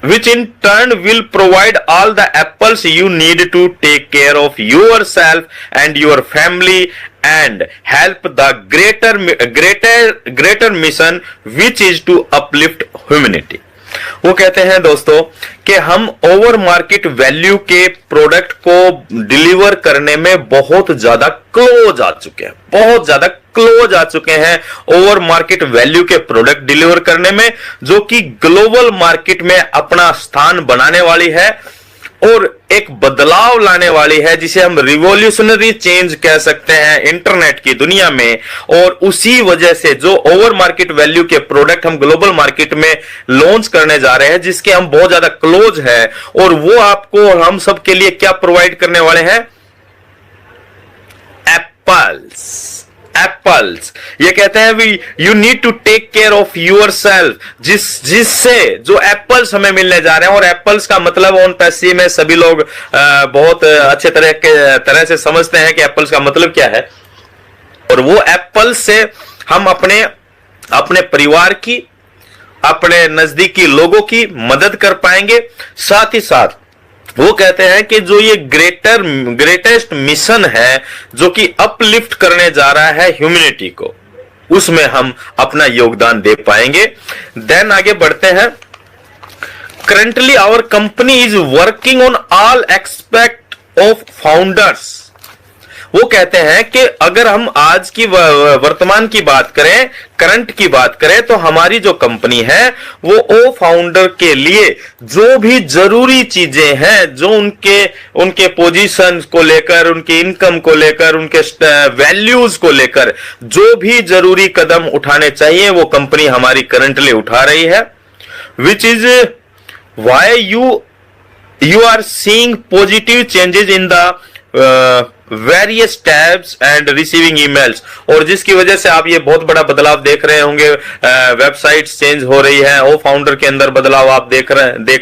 which in turn will provide all the apples you need to take care of yourself and your family and help the greater mission, which is to uplift humanity. वो कहते हैं दोस्तों कि हम over market value के product को deliver करने में बहुत ज्यादा क्लोज आ चुके हैं, बहुत ज्यादा क्लोज आ चुके हैं ओवर मार्केट वैल्यू के प्रोडक्ट डिलीवर करने में, जो कि ग्लोबल मार्केट में अपना स्थान बनाने वाली है और एक बदलाव लाने वाली है, जिसे हम रिवॉल्यूशनरी चेंज कह सकते हैं इंटरनेट की दुनिया में। और उसी वजह से जो ओवर मार्केट वैल्यू के प्रोडक्ट हम ग्लोबल मार्केट में लॉन्च करने जा रहे हैं, जिसके हम बहुत ज्यादा क्लोज है, और वो आपको हम सब के लिए क्या प्रोवाइड करने वाले हैं? एप्पल्स। एप्पल्स, ये कहते हैं भी you need to take care of yourself, जिससे जो एप्पल्स हमें मिलने जा रहे हैं। और एप्पल्स का मतलब ऑन पैसिव में सभी लोग बहुत अच्छे तरह से समझते हैं कि एप्पल्स का मतलब क्या है। और वो एप्पल्स से हम अपने परिवार की, अपने नजदीकी लोगों की मदद कर पाएंगे। साथ ही साथ वो कहते हैं कि जो ये ग्रेटेस्ट मिशन है जो कि अपलिफ्ट करने जा रहा है ह्यूमैनिटी को, उसमें हम अपना योगदान दे पाएंगे। देन आगे बढ़ते हैं। Currently our company is working on all aspect of founders. वो कहते हैं कि अगर हम आज की वर्तमान की बात करें, करंट की बात करें, तो हमारी जो कंपनी है वो ओ फाउंडर के लिए जो भी जरूरी चीजें हैं, जो उनके पोजीशन को लेकर, उनकी इनकम को लेकर, उनके वैल्यूज को लेकर जो भी जरूरी कदम उठाने चाहिए, वो कंपनी हमारी करंटली उठा रही है। Which is why you are seeing positive changes in the various tabs and receiving emails. और जिसकी वजह से आप ये बहुत बड़ा बदलाव देख रहे होंगे, वेबसाइट्स चेंज हो रही है, ओ फाउंडर के अंदर बदलाव आप देख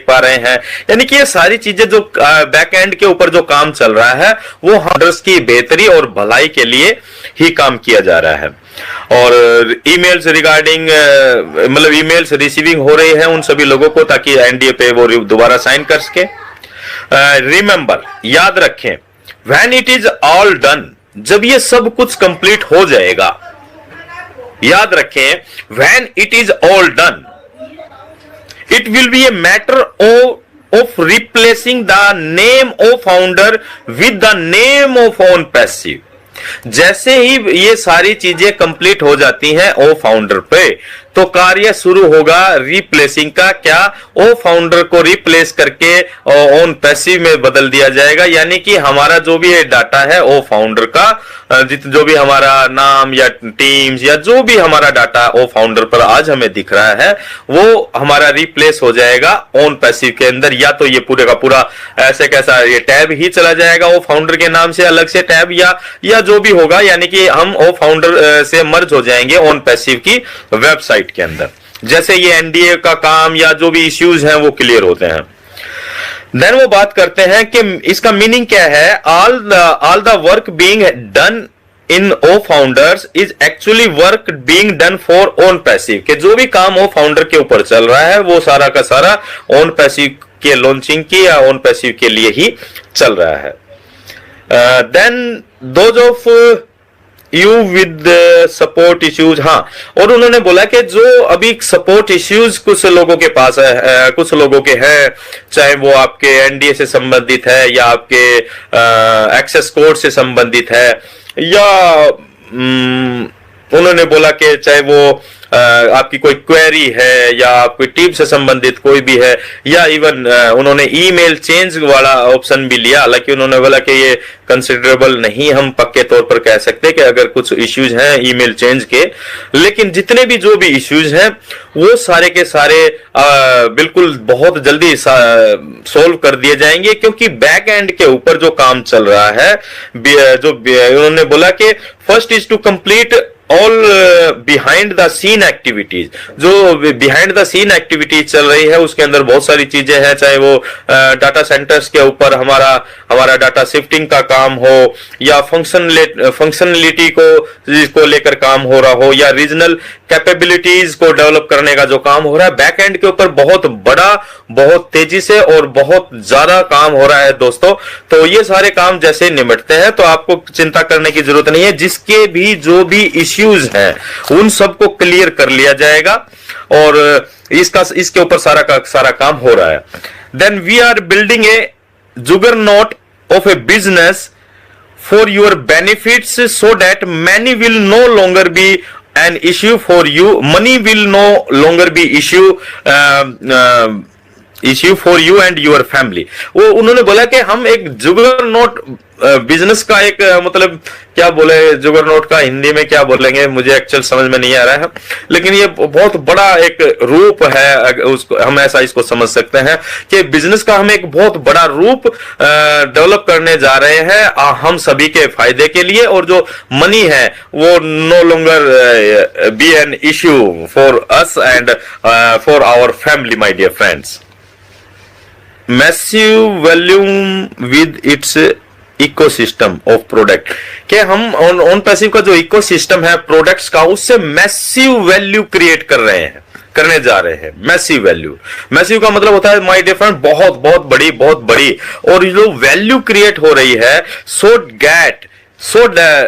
पा रहे हैं। यानी कि ये सारी चीजें जो बैक एंड के ऊपर जो काम चल रहा है, वो फाउंडर्स की बेहतरी और भलाई के लिए ही काम किया जा रहा है। और ईमेल्स रिगार्डिंग मतलब ईमेल्स रिसीविंग हो रही है उन सभी लोगों को, ताकि एनडीए पे वो दोबारा साइन कर सके। रिमेंबर, याद रखें, When it is all done, जब ये सब कुछ कंप्लीट हो जाएगा, याद रखें, when it is all done, it will be a matter of replacing the name of founder with the name of own passive। जैसे ही ये सारी चीजें कंप्लीट हो जाती हैं ओ फाउंडर पे, तो कार्य शुरू होगा रिप्लेसिंग का। क्या? ओ फाउंडर को रिप्लेस करके ऑन पैसिव में बदल दिया जाएगा। यानी कि हमारा जो भी डाटा है ओ फाउंडर का, जो भी हमारा नाम या टीम्स या जो भी हमारा डाटा ओ फाउंडर पर आज हमें दिख रहा है, वो हमारा रिप्लेस हो जाएगा ऑन पैसिव के अंदर। या तो ये पूरे का पूरा ऐसे कैसा ये टैब ही चला जाएगा ओ फाउंडर के नाम से, अलग से टैब या जो भी होगा, यानी कि हम ओ फाउंडर से मर्ज हो जाएंगे ऑन पैसिव की वेबसाइट के अंदर, जैसे ये एनडीए का काम या जो भी इश्यूज हैं वो क्लियर होते हैं। देन वो बात करते हैं कि इसका मीनिंग क्या है। All the work being done in O Founders is actually work being done for OnPassive, कि जो भी काम ओ फाउंडर के ऊपर चल रहा है वो सारा का सारा ऑन पैसिव के लॉन्चिंग की या ऑन पैसिव के लिए ही चल रहा है। Then those of you with support issues, हाँ, और उन्होंने बोला कि जो अभी सपोर्ट इश्यूज कुछ लोगों के पास है, कुछ लोगों के हैं, चाहे वो आपके एनडीए से संबंधित है या आपके एक्सेस कोड से संबंधित है, या उन्होंने बोला कि चाहे वो आपकी कोई क्वेरी है या आपकी टीम से संबंधित कोई भी है, या इवन उन्होंने ईमेल चेंज वाला ऑप्शन भी लिया। हालांकि उन्होंने बोला कि ये कंसिडरेबल नहीं, हम पक्के तौर पर कह सकते कि अगर कुछ इश्यूज हैं ईमेल चेंज के, लेकिन जितने भी जो भी इश्यूज हैं वो सारे के सारे बिल्कुल बहुत जल्दी सोल्व कर दिए जाएंगे, क्योंकि बैक एंड के ऊपर जो काम चल रहा है, जो उन्होंने बोला कि first is to complete all behind the scene activities, जो बिहाइंड द सीन एक्टिविटीज चल रही है उसके अंदर बहुत सारी चीजें हैं, चाहे वो डाटा सेंटर्स के ऊपर हमारा डाटा शिफ्टिंग का काम हो, या फंक्शनलिटी को लेकर काम हो रहा हो, या रीजनल कैपेबिलिटीज को डेवलप करने का जो काम हो रहा है बैक एंड के ऊपर बहुत बड़ा, बहुत तेजी से और बहुत ज्यादा काम हो रहा है दोस्तों। तो ये सारे काम जैसे निपटते हैं तो आपको चिंता करने की जरूरत नहीं है, जिसके भी जो भी इश्यूज हैं उन सबको क्लियर कर लिया जाएगा और इसके ऊपर सारा काम हो रहा है। Then we are building a juggernaut of a business for your benefits so that money will no longer be an issue for you, money will no longer be issue for you and your family। वो उन्होंने बोला कि हम एक जुगरनॉट business का एक मतलब क्या बोले, जुगरनॉट का हिंदी में क्या बोलेंगे मुझे एक्चुअल समझ में नहीं आ रहा है, लेकिन ये बहुत बड़ा एक रूप है, उसको हम ऐसा इसको समझ सकते हैं कि बिजनेस का हम एक बहुत बड़ा रूप डेवलप करने जा रहे हैं हम सभी के फायदे के लिए, और जो मनी है वो no longer be an issue for us and for our family my dear friends. Massive volume with its ecosystem of product, कि हम ऑन पैसिव का जो इकोसिस्टम है प्रोडक्ट्स का, उससे मैसिव वैल्यू क्रिएट करने जा रहे हैं। मैसिव वैल्यू, मैसिव का मतलब होता है माय डियर फ्रेंड बहुत बहुत बड़ी, और जो वैल्यू क्रिएट हो रही है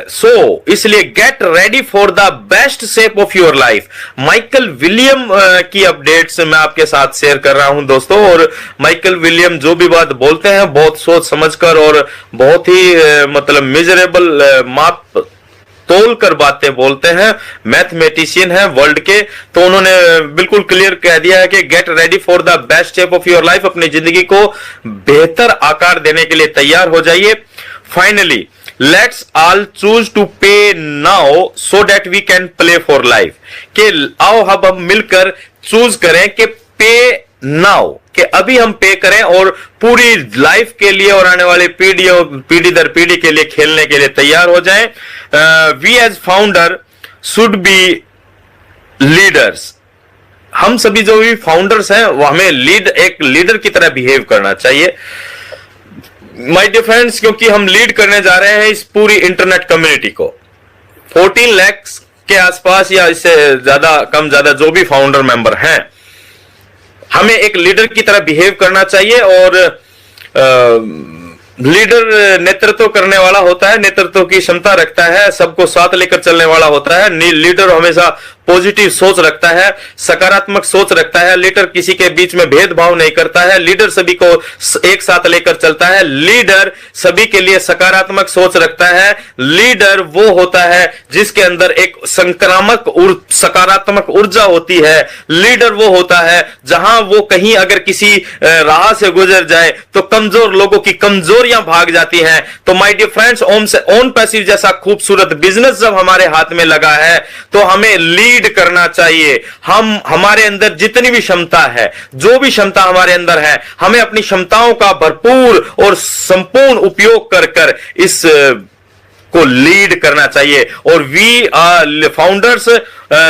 सो इसलिए get ready for the best shape of your life. Michael William की अपडेट्स मैं आपके साथ शेयर कर रहा हूं दोस्तों, और माइकल विलियम जो भी बात बोलते हैं बहुत सोच समझकर और बहुत ही मतलब मिजरेबल माप तोल कर बातें बोलते हैं, मैथमेटिशियन है वर्ल्ड के। तो उन्होंने बिल्कुल क्लियर कह दिया है कि get ready for the best shape of your life, अपनी जिंदगी को बेहतर आकार देने के लिए तैयार हो जाइए। Finally let's all choose to pay now so that we can play for life, कि आओ हम मिलकर चूज करें कि पे नाउ, कि अभी हम पे करें और पूरी लाइफ के लिए और आने वाली पीढ़ी दर पीढ़ी के लिए खेलने के लिए तैयार हो जाएं। We as founder should be leaders, हम सभी जो भी फाउंडर्स हैं वो हमें एक लीडर की तरह बिहेव करना चाहिए माय डियर फ्रेंड्स, क्योंकि हम लीड करने जा रहे हैं इस पूरी इंटरनेट कम्युनिटी को। 14 लाख के आसपास या इससे ज्यादा जो भी फाउंडर मेंबर हैं, हमें एक लीडर की तरह बिहेव करना चाहिए। और लीडर नेतृत्व करने वाला होता है, नेतृत्व की क्षमता रखता है, सबको साथ लेकर चलने वाला होता है। लीडर हमेशा पॉजिटिव सोच रखता है, सकारात्मक सोच रखता है। लीडर किसी के बीच में भेदभाव नहीं करता है, लीडर सभी को एक साथ लेकर चलता है। लीडर सभी के लिए सकारात्मक सोच रखता है। लीडर वो होता है जिसके अंदर एक संक्रामक सकारात्मक ऊर्जा होती है। लीडर वो होता है जहां वो कहीं अगर किसी राह से गुजर जाए तो कमजोर लोगों की कमजोरियां भाग जाती हैं। तो my dear friends, OnPassive जैसा खूबसूरत बिजनेस जब हमारे हाथ में लगा है तो हमें लीड करना चाहिए। हमारे अंदर जितनी भी क्षमता है, जो भी क्षमता हमारे अंदर है, हमें अपनी क्षमताओं का भरपूर और संपूर्ण उपयोग कर इस को लीड करना चाहिए। और we founders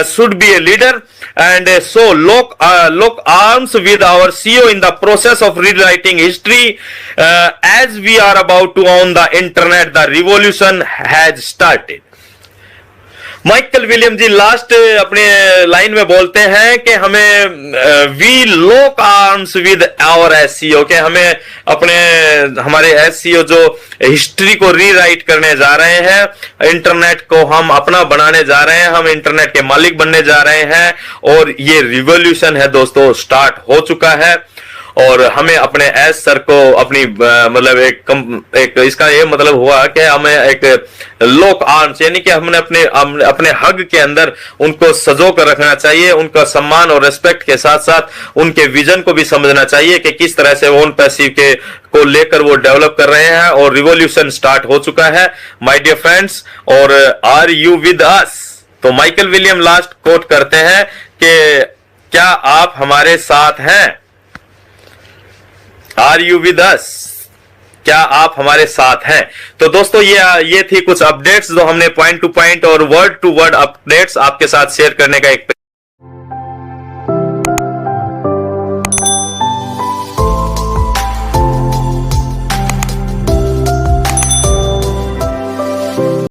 should be a leader and so lock arms with our CEO in the process of rewriting history as we are about to own the internet. The revolution has started. Michael William ji last अपने line में बोलते हैं कि हमें we lock arms with our SCO, के हमें हमारे SCO जो हिस्ट्री को रीराइट करने जा रहे हैं, इंटरनेट को हम अपना बनाने जा रहे हैं, हम इंटरनेट के मालिक बनने जा रहे हैं। और ये रिवॉल्यूशन है दोस्तों, स्टार्ट हो चुका है। और हमें अपने एस सर को अपनी मतलब एक इसका ये मतलब हुआ कि हमें एक लॉक आर्म्स, यानी कि हमने अपने हग के अंदर उनको सजो कर रखना चाहिए। उनका सम्मान और रेस्पेक्ट के साथ साथ उनके विजन को भी समझना चाहिए कि किस तरह से ओन पैसिव के को लेकर वो डेवलप कर रहे हैं। और रिवॉल्यूशन स्टार्ट हो चुका है माय डियर फ्रेंड्स। और आर यू विद अस? तो माइकल विलियम लास्ट कोट करते हैं कि क्या आप हमारे साथ हैं? Are you with us? क्या आप हमारे साथ हैं? तो दोस्तों ये थी कुछ अपडेट्स जो हमने पॉइंट टू पॉइंट और वर्ड टू वर्ड अपडेट्स आपके साथ शेयर करने का एक